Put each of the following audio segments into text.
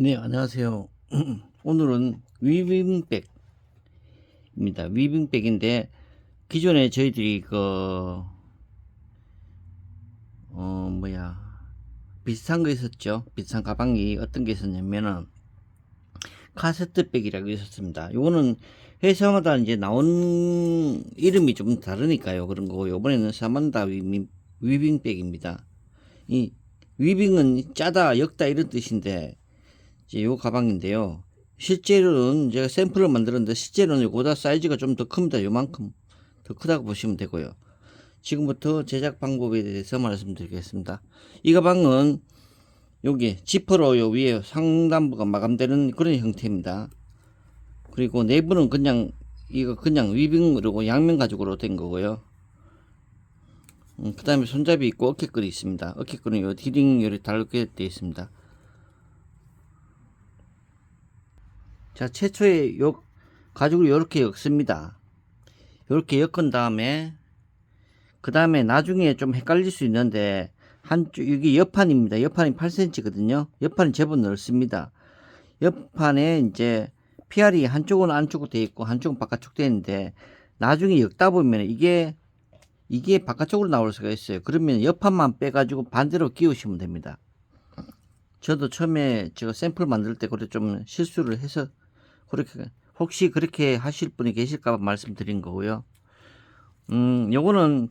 네, 안녕하세요. 오늘은 위빙백입니다. 위빙백인데, 기존에 저희들이 비슷한 거 있었죠. 비슷한 가방이 어떤 게 있었냐면은, 카세트백이라고 있었습니다. 요거는 회사마다 이제 나온 이름이 좀 다르니까요. 그런 거고, 요번에는 사만다 위빙백입니다. 이 위빙은 짜다, 엮다 이런 뜻인데, 이제 요 가방인데요. 실제로는 제가 샘플을 만들었는데 실제로는 요거보다 사이즈가 좀 더 큽니다. 요만큼 더 크다고 보시면 되고요. 지금부터 제작 방법에 대해서 말씀드리겠습니다. 이 가방은 여기 지퍼로 요 위에 상단부가 마감되는 그런 형태입니다. 그리고 내부는 그냥 이거 그냥 위빙으로 양면 가죽으로 된 거고요. 그 다음에 손잡이 있고 어깨끈이 있습니다. 어깨끈은 요 디링 요리 달게 되어 있습니다. 자, 최초에 요 가죽을 이렇게 엮습니다. 이렇게 엮은 다음에 그 다음에 나중에 좀 헷갈릴 수 있는데 한쪽 이게 옆판입니다. 옆판이 8cm거든요. 옆판이 제법 넓습니다. 옆판에 이제 PR이 한쪽은 안쪽으로 되어 있고 한쪽은 바깥쪽 되어 있는데 나중에 엮다 보면 이게 바깥쪽으로 나올 수가 있어요. 그러면 옆판만 빼가지고 반대로 끼우시면 됩니다. 저도 처음에 제가 샘플 만들 때 그래 좀 실수를 해서 그렇게 혹시 그렇게 하실 분이 계실까 봐 말씀드린 거고요. 요거는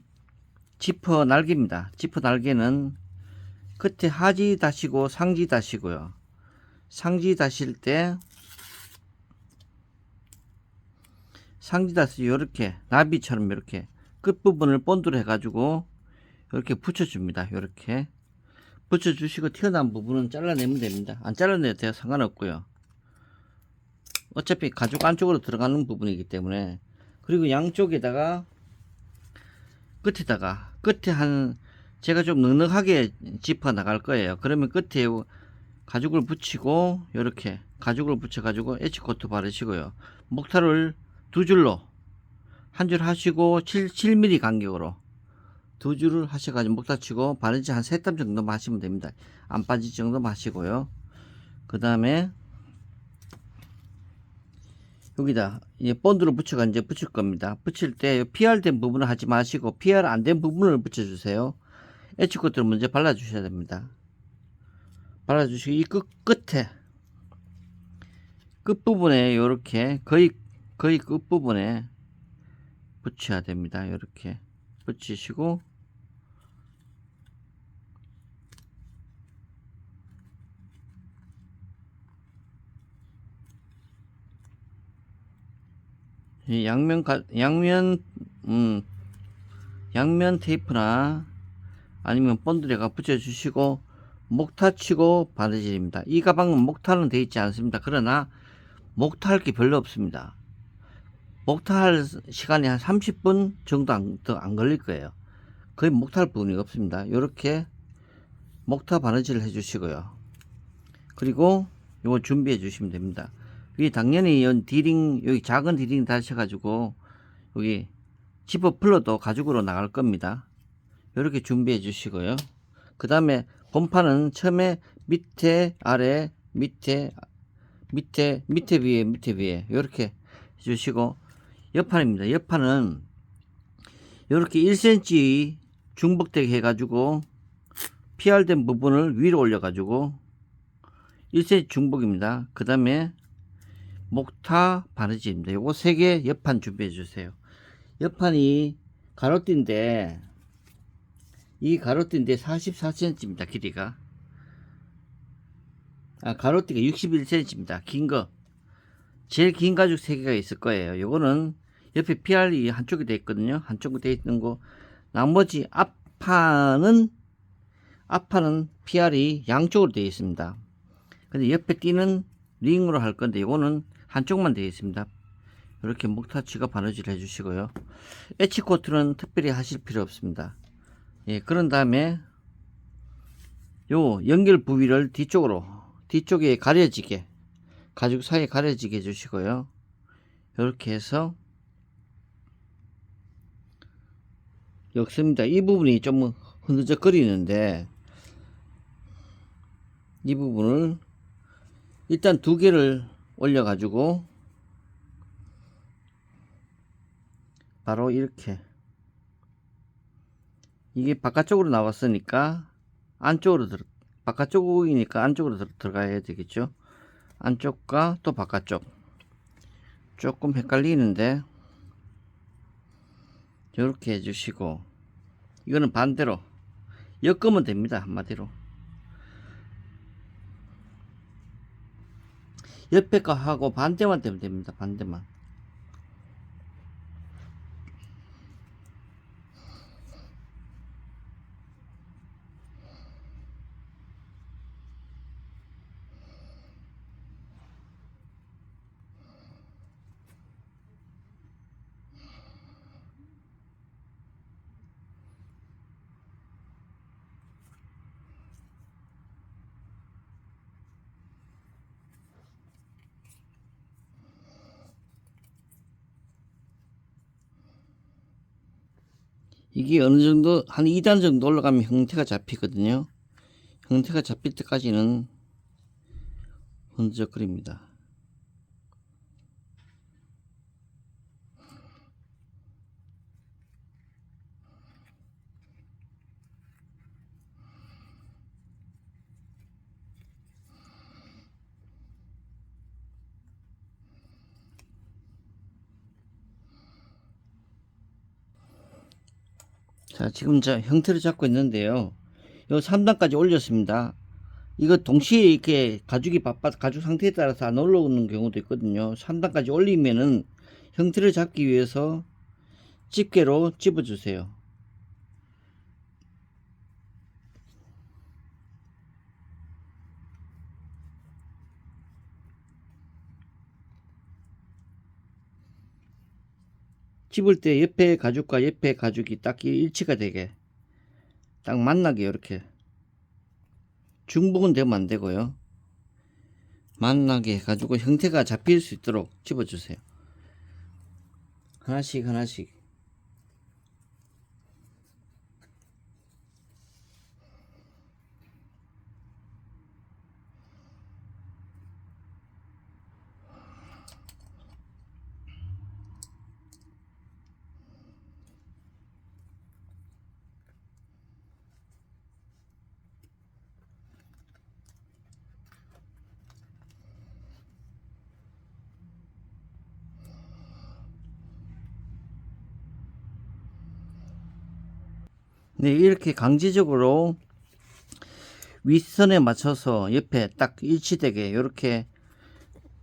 지퍼 날개입니다. 지퍼 날개는 끝에 하지 다시고 상지 다시고요. 상지 다실 때 상지 다시 이렇게 나비처럼 이렇게 끝부분을 본드로 해가지고 이렇게 붙여줍니다. 이렇게 붙여주시고 튀어나온 부분은 잘라내면 됩니다. 안 잘라내도 돼요. 상관없고요. 어차피 가죽 안쪽으로 들어가는 부분이기 때문에. 그리고 양쪽에다가 끝에 한 제가 좀 넉넉하게 짚어 나갈 거예요. 그러면 끝에 가죽을 붙이고 이렇게 가죽을 붙여 가지고 에치코트 바르시고요. 목타를 두 줄로 한 줄 하시고 7mm 간격으로 두 줄을 하셔가지고 목타 치고 바느질 한 3땀 정도만 하시면 됩니다. 안 빠질 정도만 하시고요. 그 다음에 여기다 이제 본드로 붙여가 이제 붙일 겁니다. 붙일 때 PR 된 부분을 하지 마시고 PR 안 된 부분을 붙여주세요. 에치코트를 먼저 발라주셔야 됩니다. 발라주시고 이 끝에 끝부분에 이렇게 거의 끝부분에 붙여야 됩니다. 이렇게 붙이시고 이 양면 테이프나 아니면 본드레가 붙여주시고 목타치고 바느질입니다. 이 가방은 목타는 되어 있지 않습니다. 그러나 목타할 게 별로 없습니다. 목타할 시간이 한 30분 정도 더 안 걸릴 거예요. 거의 목타할 부분이 없습니다. 이렇게 목타 바느질을 해주시고요. 그리고 요거 준비해 주시면 됩니다. 위에 당연히 디링 여기 작은 디링 다셔가지고 여기 지퍼 풀러도 가죽으로 나갈 겁니다. 이렇게 준비해 주시고요. 그 다음에 본판은 처음에 밑에 아래 밑에 위에 이렇게 해주시고 옆판입니다. 옆판은 이렇게 1cm 중복되게 해가지고 PR된 부분을 위로 올려가지고 1cm 중복입니다. 그 다음에 목타 바느질입니다. 요거 3개 옆판 준비해 주세요. 옆판이 가로띠인데 이 가로띠인데 44cm입니다. 길이가 가로띠가 61cm입니다. 긴 거 제일 긴 가죽 3개가 있을 거예요. 요거는 옆에 PR이 한쪽에 되어 있거든요. 한쪽에 되어 있는 거 나머지 앞판은 PR이 양쪽으로 되어 있습니다. 근데 옆에 띠는 링으로 할 건데 이거는 한쪽만 되어 있습니다. 이렇게 목타치가 바느질 해주시고요. 에치코트는 특별히 하실 필요 없습니다. 예, 그런 다음에 요 연결 부위를 뒤쪽에 가려지게 가죽 사이에 가려지게 해주시고요. 이렇게 해서 엮습니다. 이 부분이 좀 흔들적거리는데 이 부분을 일단 두 개를 올려 가지고 바로 이렇게, 이게 바깥쪽으로 나왔으니까 안쪽으로 바깥쪽이니까 안쪽으로 들어가야 되겠죠. 안쪽과 또 바깥쪽 조금 헷갈리는데 이렇게 해주시고, 이거는 반대로 엮으면 됩니다. 한마디로 옆에 거 하고 반대만 되면 됩니다. 반대만. 이게 어느 정도 한 2단 정도 올라가면 형태가 잡히거든요. 형태가 잡힐 때까지는 번쩍거립니다. 자, 지금 저 형태를 잡고 있는데요. 요 3단까지 올렸습니다. 이거 동시에 이렇게 가죽이 가죽 상태에 따라서 안 올라오는 경우도 있거든요. 3단까지 올리면은 형태를 잡기 위해서 집게로 집어주세요. 집을 때 옆에 가죽과 옆에 가죽이 딱 일치가 되게, 딱 만나게, 이렇게 중복은 되면 안 되고요. 만나게 해가지고 형태가 잡힐 수 있도록 집어주세요. 하나씩 하나씩. 네, 이렇게 강제적으로 윗선에 맞춰서 옆에 딱 일치되게 이렇게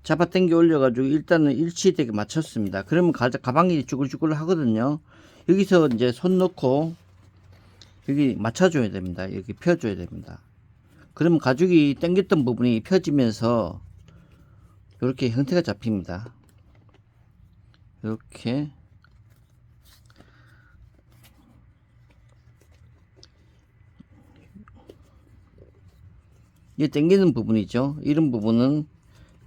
잡아 당겨 올려 가지고 일단은 일치되게 맞췄습니다. 그러면 가방이 쭈글쭈글 하거든요. 여기서 이제 손 넣고 여기 맞춰줘야 됩니다. 여기 펴줘야 됩니다. 그러면 가죽이 당겼던 부분이 펴지면서 이렇게 형태가 잡힙니다. 이렇게 이 당기는 부분이죠. 이런 부분은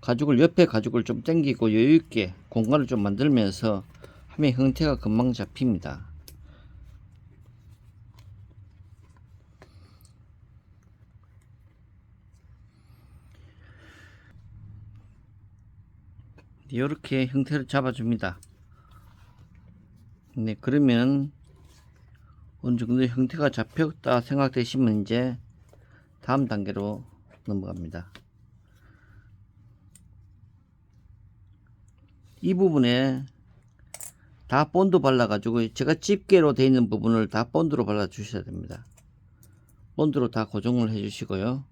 가죽을, 옆에 가죽을 좀 당기고 여유있게 공간을 좀 만들면서 하면 형태가 금방 잡힙니다. 이렇게 형태를 잡아줍니다. 네, 그러면 어느 정도 형태가 잡혔다 생각되시면 이제 다음 단계로 넘어갑니다. 이 부분에 다 본드 발라 가지고, 제가 집게로 되어 있는 부분을 다 본드로 발라 주셔야 됩니다. 본드로 다 고정을 해 주시고요.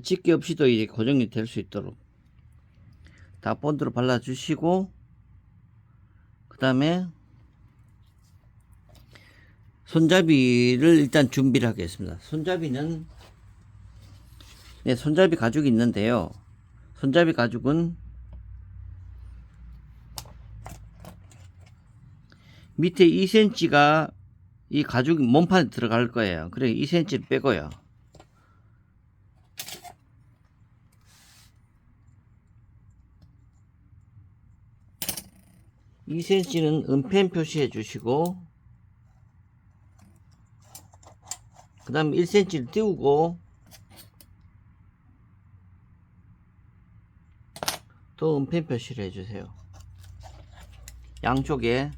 집게 없이도 이제 고정이 될 수 있도록 다 본드로 발라 주시고, 그 다음에 손잡이를 일단 준비를 하겠습니다. 손잡이는, 네, 손잡이 가죽이 있는데요. 손잡이 가죽은 밑에 2cm가 이 가죽 몸판에 들어갈 거예요. 그래 2cm를 빼고요. 2cm는 은펜 표시해 주시고, 그 다음에 1cm를 띄우고 또 은펜 표시를 해주세요. 양쪽에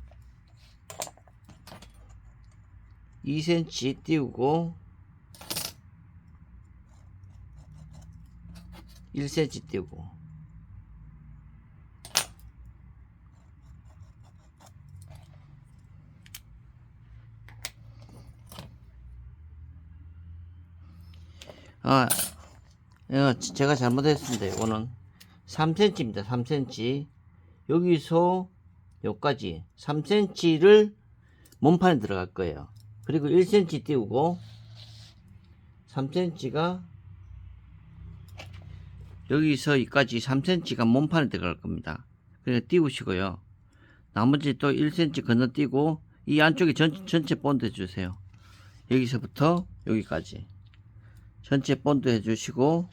2cm 띄우고 1cm 띄우고 제가 잘못했습니다. 이거는 3cm입니다. 3cm. 여기서 여기까지 3cm를 몸판에 들어갈 거예요. 그리고 1cm 띄우고 3cm가 여기서 여기까지 3cm가 몸판에 들어갈 겁니다. 그래서 띄우시고요. 나머지 또 1cm 건너뛰고 이 안쪽에 전체 본드 해주세요. 여기서부터 여기까지 전체 본드 해주시고,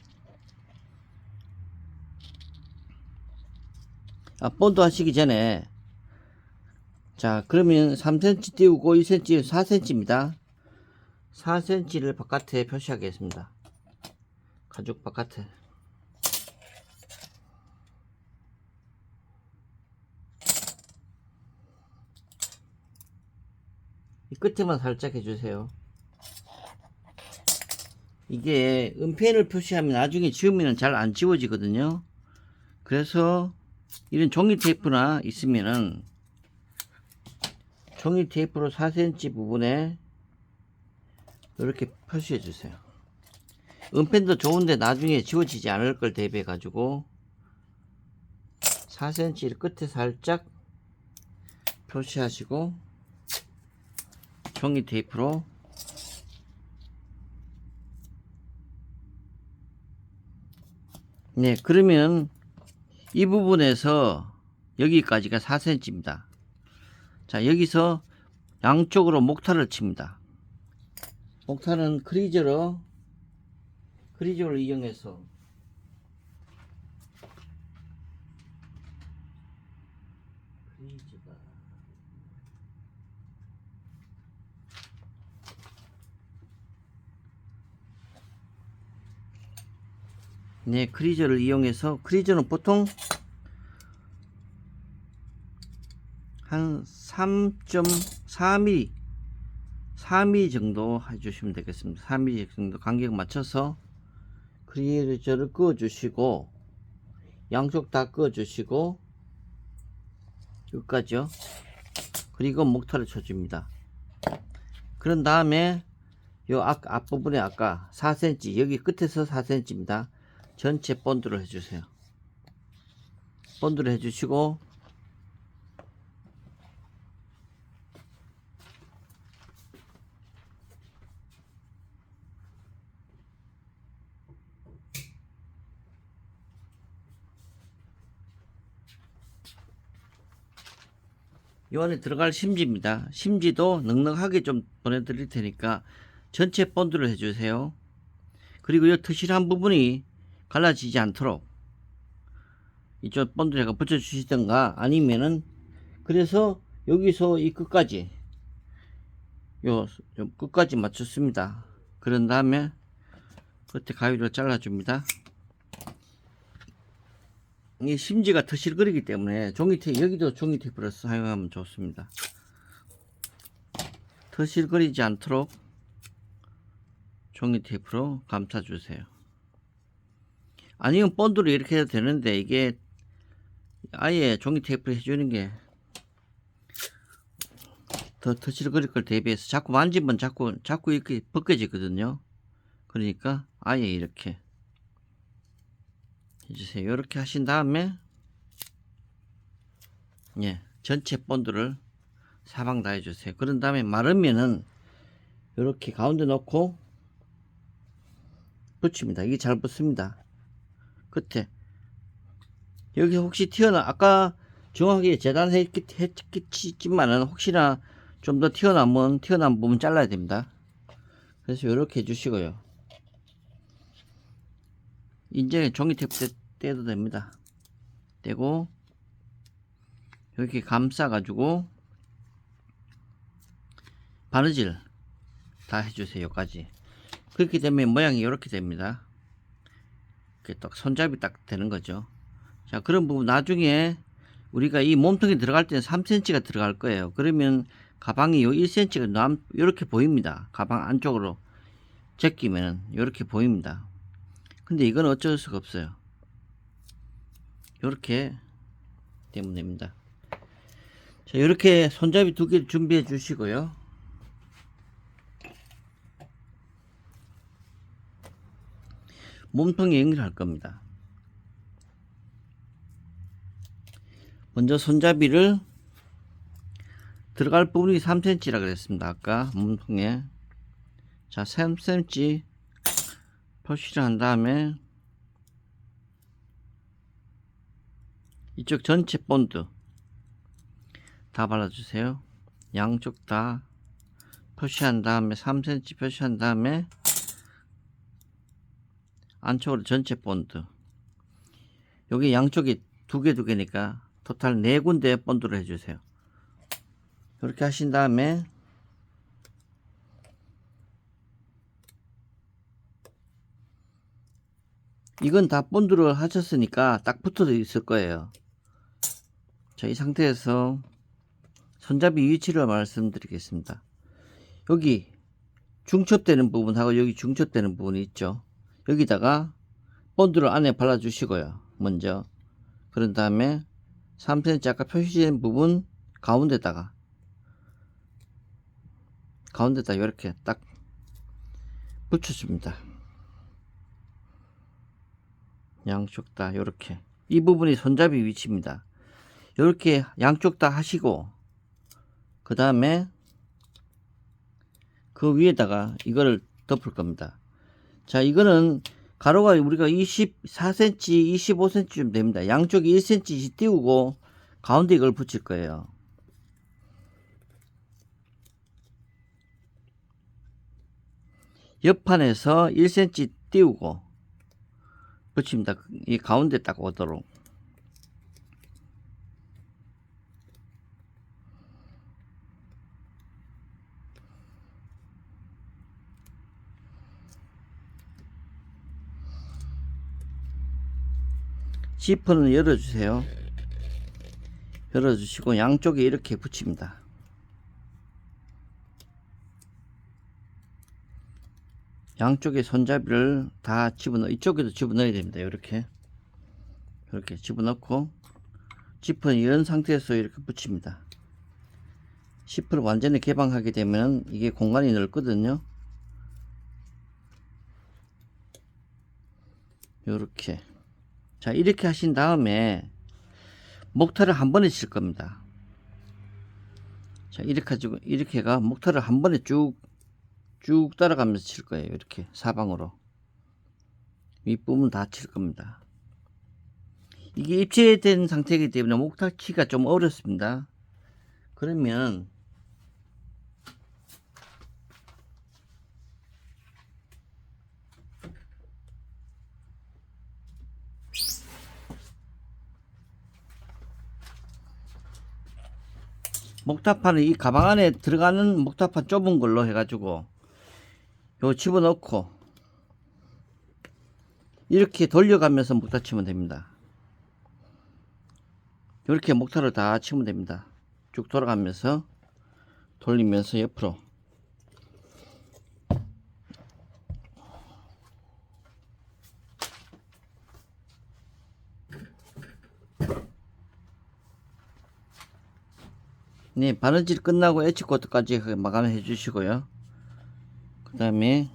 본드 하시기 전에, 자, 그러면 3cm 띄우고 1cm, 4cm입니다. 4cm를 바깥에 표시하겠습니다. 가죽 바깥에. 이 끝에만 살짝 해주세요. 이게 은펜을 표시하면 나중에 지우면 잘 안 지워지거든요. 그래서 이런 종이 테이프나 있으면은 종이 테이프로 4cm 부분에 이렇게 표시해 주세요. 은펜도 좋은데 나중에 지워지지 않을 걸 대비해 가지고 4cm를 끝에 살짝 표시하시고 종이 테이프로 네, 그러면 이 부분에서 여기까지가 4cm입니다. 자, 여기서 양쪽으로 목타를 칩니다. 목타는 크리저를 이용해서 네, 크리저를 이용해서 크리저는 보통 한 3.4mm 4mm 정도 해주시면 되겠습니다. 4mm 정도 간격 맞춰서 크리저를 그어 주시고 양쪽 다 그어 주시고 여기까지요. 그리고 목타를 쳐줍니다. 그런 다음에 요 앞부분에 아까 4cm 여기 끝에서 4cm입니다. 전체 본드를 해주세요. 본드를 해주시고 요 안에 들어갈 심지입니다. 심지도 넉넉하게 좀 보내드릴 테니까 전체 본드를 해주세요. 그리고 이 터실한 부분이 갈라지지 않도록 이쪽 본드에가 붙여주시던가 아니면은 그래서 여기서 이 끝까지 요 끝까지 맞췄습니다. 그런 다음에 끝에 가위로 잘라줍니다. 이 심지가 터실거리기 때문에 종이테이프 여기도 종이테이프를 사용하면 좋습니다. 터실거리지 않도록 종이테이프로 감싸주세요. 아니면 본드로 이렇게 해도 되는데 이게 아예 종이테이프를 해주는 게 더 터실거릴 걸 대비해서 자꾸 만지면 자꾸 이렇게 벗겨지거든요. 그러니까 아예 이렇게 해주세요. 이렇게 하신 다음에 예, 전체 본드를 사방 다 해주세요. 그런 다음에 마르면은 이렇게 가운데 놓고 붙입니다. 이게 잘 붙습니다. 끝에 여기 혹시 아까 정확하게 재단했겠지만은 혹시나 좀 더 튀어나온 부분 잘라야 됩니다. 그래서 이렇게 해주시고요. 이제 종이 테이프 떼도 됩니다. 떼고 이렇게 감싸 가지고 바느질 다 해주세요. 여기까지. 그렇게 되면 모양이 이렇게 됩니다. 이렇게 딱 손잡이 딱 되는 거죠. 자, 그런 부분 나중에 우리가 이 몸통에 들어갈 때는 3cm가 들어갈 거예요. 그러면 가방이 요 1cm가 이렇게 보입니다. 가방 안쪽으로 제끼면 이렇게 보입니다. 근데 이건 어쩔 수가 없어요. 이렇게 되면 됩니다. 자, 이렇게 손잡이 2개를 준비해 주시고요. 몸통에 연결할 겁니다. 먼저 손잡이를 들어갈 부분이 3cm라 그랬습니다. 아까 몸통에. 자, 3cm 표시를 한 다음에 이쪽 전체 본드 다 발라주세요. 양쪽 다 표시한 다음에 3cm 표시한 다음에 안쪽으로 전체 본드. 여기 양쪽이 2개니까 토탈 4군데 본드를 해주세요. 이렇게 하신 다음에 이건 다 본드를 하셨으니까 딱 붙어 있을 거예요. 자, 이 상태에서 손잡이 위치를 말씀드리겠습니다. 여기 중첩되는 부분하고 여기 중첩되는 부분이 있죠. 여기다가 본드를 안에 발라 주시고요. 먼저 그런 다음에 3cm 아까 표시된 부분 가운데다가 이렇게 딱 붙여줍니다. 양쪽 다 이렇게. 이 부분이 손잡이 위치입니다. 이렇게 양쪽 다 하시고 그 다음에 그 위에다가 이거를 덮을 겁니다. 자, 이거는 가로가 우리가 24cm, 25cm쯤 됩니다. 양쪽이 1cm씩 띄우고 가운데 이걸 붙일 거예요. 옆판에서 1cm 띄우고 붙입니다. 이 가운데 딱 오도록. 지퍼는 열어주세요. 열어주시고 양쪽에 이렇게 붙입니다. 양쪽에 손잡이를 다 집어넣어, 이쪽에도 집어넣어야 됩니다. 이렇게 집어넣고 지퍼는 이런 상태에서 이렇게 붙입니다. 지퍼를 완전히 개방하게 되면 이게 공간이 넓거든요. 이렇게. 자, 이렇게 하신 다음에 목타를 한 번에 칠 겁니다. 자, 이렇게가 목타를 한 번에 쭉 따라가면서 칠 거예요. 이렇게 사방으로 윗부분 다 칠 겁니다. 이게 입체된 상태이기 때문에 목타 치기가 좀 어렵습니다. 그러면 목타판을 이 가방 안에 들어가는 목타판 좁은 걸로 해가지고 요 집어넣고 이렇게 돌려가면서 목타 치면 됩니다. 이렇게 목타를 다 치면 됩니다. 쭉 돌아가면서 돌리면서 옆으로. 네, 바느질 끝나고 에치코트까지 마감해 주시고요. 그 다음에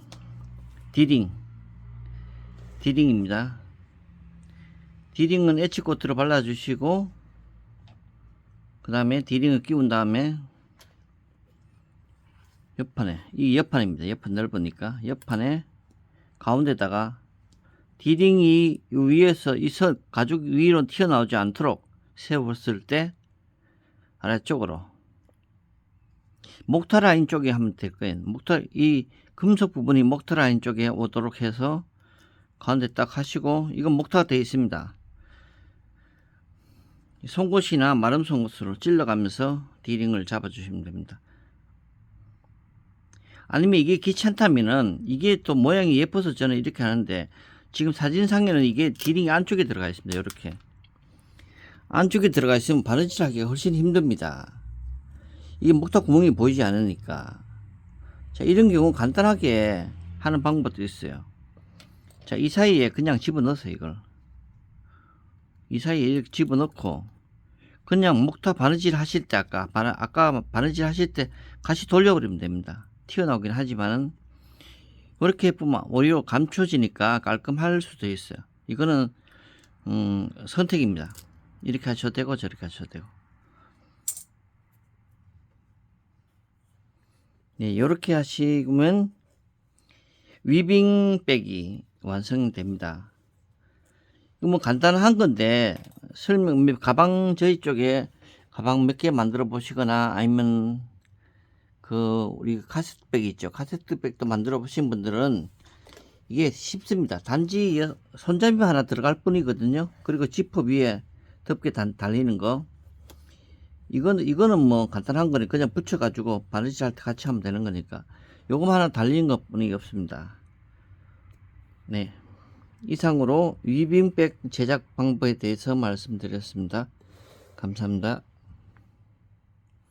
디링입니다. 디링은 에치코트로 발라 주시고 그 다음에 디링을 끼운 다음에 옆판에, 이 옆판입니다. 옆판 넓으니까 옆판에 가운데다가 디링이 위에서 이 선 가죽 위로 튀어나오지 않도록 세웠을 때 아래쪽으로 목타 라인 쪽에 하면 될 거예요. 이 금속 부분이 목타 라인 쪽에 오도록 해서 가운데 딱 하시고, 이건 목타가 되어 있습니다. 송곳이나 마름 송곳으로 찔러가면서 디링을 잡아 주시면 됩니다. 아니면 이게 귀찮다면은 이게 또 모양이 예뻐서 저는 이렇게 하는데, 지금 사진상에는 이게 디링이 안쪽에 들어가 있습니다. 이렇게 안쪽에 들어가 있으면 바느질 하기가 훨씬 힘듭니다. 이게 목탁 구멍이 보이지 않으니까. 자, 이런 경우 간단하게 하는 방법도 있어요. 자, 이 사이에 그냥 집어넣어서 이걸. 이 사이에 이렇게 집어넣고, 그냥 목탁 바느질 하실 때, 아까 바느질 하실 때 같이 돌려버리면 됩니다. 튀어나오긴 하지만은, 이렇게 해보면 오히려 감춰지니까 깔끔할 수도 있어요. 이거는, 선택입니다. 이렇게 하셔도 되고, 저렇게 하셔도 되고. 네, 이렇게 하시면 위빙백이 완성됩니다. 이거 뭐 간단한 건데 가방 저희 쪽에 가방 몇 개 만들어 보시거나 아니면 우리 카세트백 있죠. 카세트백도 만들어 보신 분들은 이게 쉽습니다. 단지 손잡이 하나 들어갈 뿐이거든요. 그리고 지퍼 위에 덮개 달리는 거. 이거는 뭐 간단한 거니 그냥 붙여가지고 바느질 할 때 같이 하면 되는 거니까 요거 하나 달리는 것 뿐이 없습니다. 네, 이상으로 위빙백 제작 방법에 대해서 말씀드렸습니다. 감사합니다.